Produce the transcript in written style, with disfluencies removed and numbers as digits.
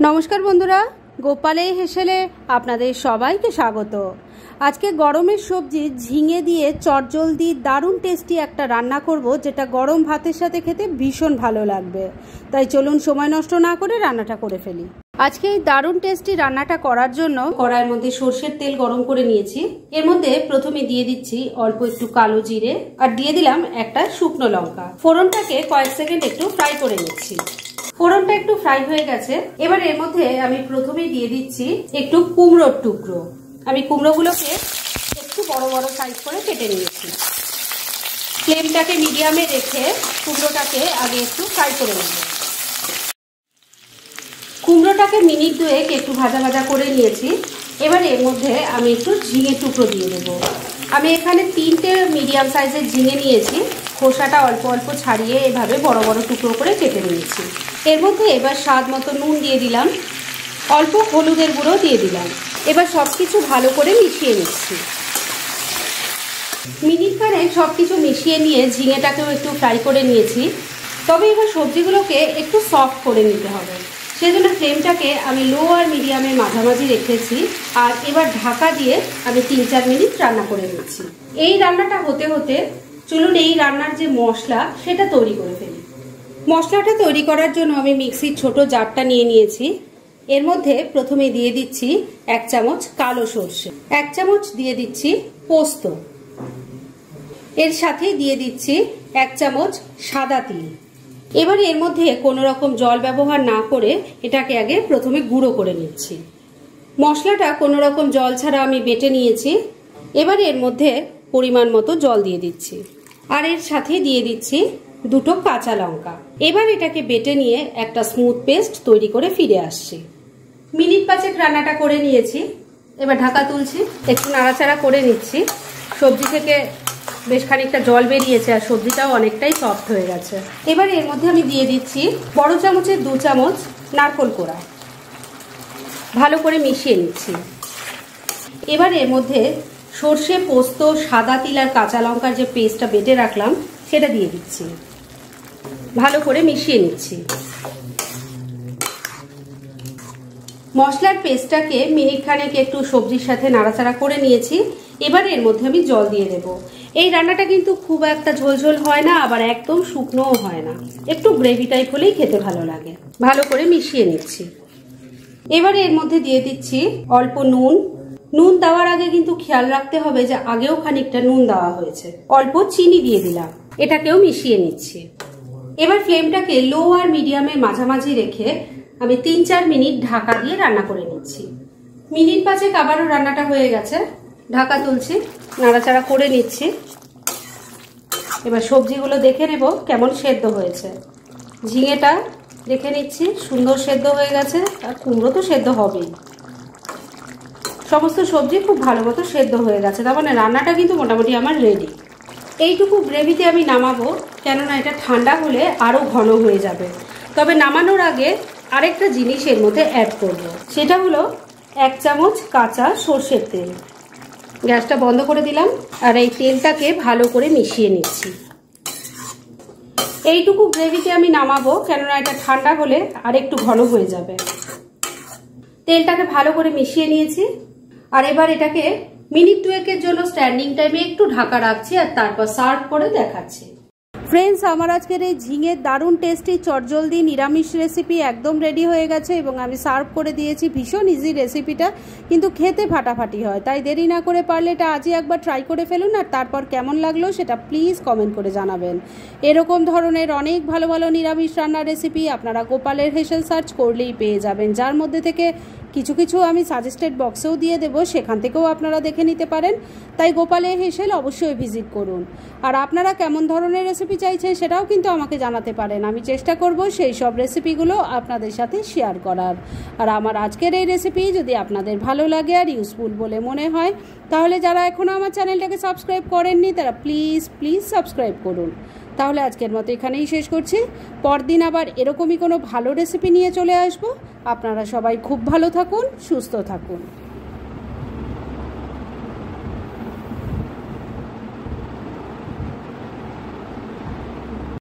নমস্কার বন্ধুরা, গোপালে হেসেলে আপনাদের সবাইকে স্বাগত। আজকে গরমের সবজি ঝিঙে দিয়ে চটজলদি দারুণ টেস্টি একটা রান্না করব, যেটা গরম ভাতের সাথে খেতে ভীষণ ভালো লাগবে। তাই চলুন সময় নষ্ট না করে রান্নাটা করে ফেলি। আজকে এই দারুণ টেস্টি রান্নাটা করার জন্য কড়াইয়ের মধ্যে সর্ষের তেল গরম করে নিয়েছি। এর মধ্যে প্রথমে দিয়ে দিচ্ছি অল্প একটু কালো জিরে, আর দিয়ে দিলাম একটা শুকনো লঙ্কা। ফোড়নটাকে কয়েক সেকেন্ড একটু ফ্রাই করে নিচ্ছি। ফোড়নটা একটু ফ্রাই হয়ে গেছে। এবার এর মধ্যে আমি প্রথমেই দিয়ে দিচ্ছি একটু কুমড়োর টুকরো। আমি কুমড়োগুলোকে একটু বড় বড় সাইজ করে কেটে নিয়েছি। ফ্লেমটাকে মিডিয়ামে রেখে কুমড়োটাকে আগে একটু ফ্রাই করে নেব। কুমড়োটাকে মিনিট দুয়েক একটু ভাজা ভাজা করে নিয়েছি। এবার এর মধ্যে আমি একটু ঝিঙে টুকরো দিয়ে দেবো। আমি এখানে 3টে মিডিয়াম সাইজের ঝিঙে নিয়েছি। খোসাটা অল্প অল্প ছাড়িয়ে এভাবে বড় বড় টুকরো করে কেটে নিয়েছি। এর মধ্যে এবার স্বাদ মতো নুন দিয়ে দিলাম, অল্প হলুদের গুঁড়ো দিয়ে দিলাম। এবার সব কিছু ভালো করে মিশিয়ে নিচ্ছি। মিনিট খানেক সব কিছু মিশিয়ে নিয়ে ঝিঙেটাকেও একটু ফ্রাই করে নিয়েছি। তবে এবার সবজিগুলোকে একটু সফট করে নিতে হবে, সেজন্য ফ্লেমটাকে আমি লো আর মিডিয়ামের মাঝামাঝি রেখেছি। আর এবার ঢাকা দিয়ে আমি 3-4 মিনিট রান্না করে নিচ্ছি। এই রান্নাটা হতে হতে চলুন এই রান্নার যে মশলা সেটা তৈরি করে ফেলি। মশলাটা তৈরি করার জন্য আমি মিক্সির ছোট জারটা নিয়ে নিয়েছি। এর মধ্যে প্রথমে দিয়ে দিচ্ছি 1 চামচ কালো সর্ষে, 1 চামচ দিয়ে দিচ্ছি পোস্ত, এর সাথে দিয়ে দিচ্ছি 1 চামচ সাদা তিল। এবার এর মধ্যে কোনো রকম জল ব্যবহার না করে এটাকে আগে প্রথমে গুঁড়ো করে নিচ্ছি। মশলাটা কোনো রকম জল ছাড়া আমি বেটে নিয়েছি। এবার এর মধ্যে পরিমাণ মতো জল দিয়ে দিচ্ছি, আর এর সাথে দিয়ে দিচ্ছি 2টো কাঁচা লঙ্কা। এবার এটাকে বেটে নিয়ে একটা স্মুথ পেস্ট তৈরি করে ফিরে আসছি। মিনিট 5 রান্নাটা করে নিয়েছি। এবার ঢাকা তুলছি, একটু নাড়াচাড়া করে নিচ্ছি। সবজি থেকে বেশ খানিকটা জল বেরিয়েছে আর সবজিটাও অনেকটাই সফট হয়ে গেছে। এবার এর মধ্যে আমি দিয়ে দিচ্ছি বড় চামচের 2 চামচ নারকেল কোড়া। ভালো করে মিশিয়ে নিচ্ছি। এবার এর মধ্যে সর্ষে, পোস্ত, সাদা তিল আর কাঁচা লঙ্কার যে পেস্টটা বেটে রাখলাম সেটা দিয়ে দিচ্ছি। ভালো করে মিশিয়ে নিচ্ছি। মশলার পেস্টটাকে মিনিট খানেক একটু সবজির সাথে নাড়াচাড়া করে নিয়েছি। এবার এর মধ্যে আমি জল দিয়ে দেব। এই রান্নাটা কিন্তু খুব একটা ঝোলঝোল হয় না, আবার একদম শুকনোও হয় না, একটু গ্রেভি টাইপ হলেই খেতে ভালো লাগে। ভালো করে মিশিয়ে নিচ্ছি। এবার এর মধ্যে দিয়ে দিচ্ছি অল্প নুন। নুন দেওয়ার আগে কিন্তু খেয়াল রাখতে হবে যে আগেও খানিকটা নুন দেওয়া হয়েছে। অল্প চিনি দিয়ে দিলাম, এটাকেও মিশিয়ে নিচ্ছি। এবার ফ্লেমটাকে লো আর মিডিয়ামের মাঝামাঝি রেখে আমি 3-4 মিনিট ঢাকা দিয়ে রান্না করে নিচ্ছি। মিনিট 5 আবারও রান্নাটা হয়ে গেছে। ঢাকা তুলছি, নাড়াচাড়া করে নিচ্ছি। এবার সবজিগুলো দেখে নেব কেমন সেদ্ধ হয়েছে। ঝিঙেটা দেখে নিচ্ছি, সুন্দর সেদ্ধ হয়ে গেছে। আর কুমড়ো তো সেদ্ধ হবেই। সমস্ত সবজি খুব ভালো মতো সেদ্ধ হয়ে গেছে, তার মানে রান্নাটা কিন্তু মোটামুটি আমার রেডি। এইটুকু গ্রেভিতে আমি নামাবো, কেননা এটা ঠান্ডা হলে আরও ঘন হয়ে যাবে। তবে নামানোর আগে আরেকটা জিনিস এর মধ্যে অ্যাড করব, সেটা হলো 1 চামচ কাঁচা সর্ষের তেল। গ্যাসটা বন্ধ করে দিলাম আর এই তেলটাকে ভালো করে মিশিয়ে নিচ্ছি। এইটুকু গ্রেভিতে আমি নামাবো, কেননা এটা ঠান্ডা হলে আর একটু ঘন হয়ে যাবে। তেলটাকে ভালো করে মিশিয়ে নিয়েছি। আর এবার এটাকে মিনিট 2 জন্য স্ট্যান্ডিং টাইমে একটু ঢাকা রাখছি, আর তারপর সার্ভ করে দেখাচ্ছি। ফ্রেন্ডস, আমার আজকের এই ঝিঙের দারুণ টেস্টি চটজলদি নিরামিষ রেসিপি একদম রেডি হয়ে গেছে এবং আমি সার্ভ করে দিয়েছি। ভীষণ ইজি রেসিপিটা, কিন্তু খেতে ফাটাফাটি হয়। তাই দেরি না করে পারলে এটা আজই একবার ট্রাই করে ফেলুন, আর তারপর কেমন লাগলো সেটা প্লিজ কমেন্ট করে জানাবেন। এরকম ধরনের অনেক ভালো ভালো নিরামিষ রান্নার রেসিপি আপনারা গোপালের হেসেল সার্চ করলেই পেয়ে যাবেন, যার মধ্যে থেকে কিছু কিছু আমি সাজেস্টেড বক্সেও দিয়ে দেবো, সেখান থেকেও আপনারা দেখে নিতে পারেন। তাই গোপালের হেসেল অবশ্যই ভিজিট করুন। আর আপনারা কেমন ধরনের রেসিপি চাইছেন সেটাও কিন্তু আমাকে জানাতে পারেন। আমি চেষ্টা করব সেই সব রেসিপিগুলো আপনাদের সাথে শেয়ার করার। আর আমার আজকের এই রেসিপি যদি আপনাদের ভালো লাগে আর ইউজফুল বলে মনে হয়, তাহলে যারা এখনও আমার চ্যানেলটাকে সাবস্ক্রাইব করেননি তারা প্লিজ সাবস্ক্রাইব করুন। তাহলে আজকের মতো এখানেই শেষ করছি। পরদিন আবার এরকমই কোনো ভালো রেসিপি নিয়ে চলে আসব। আপনারা সবাই খুব ভালো থাকুন, সুস্থ থাকুন।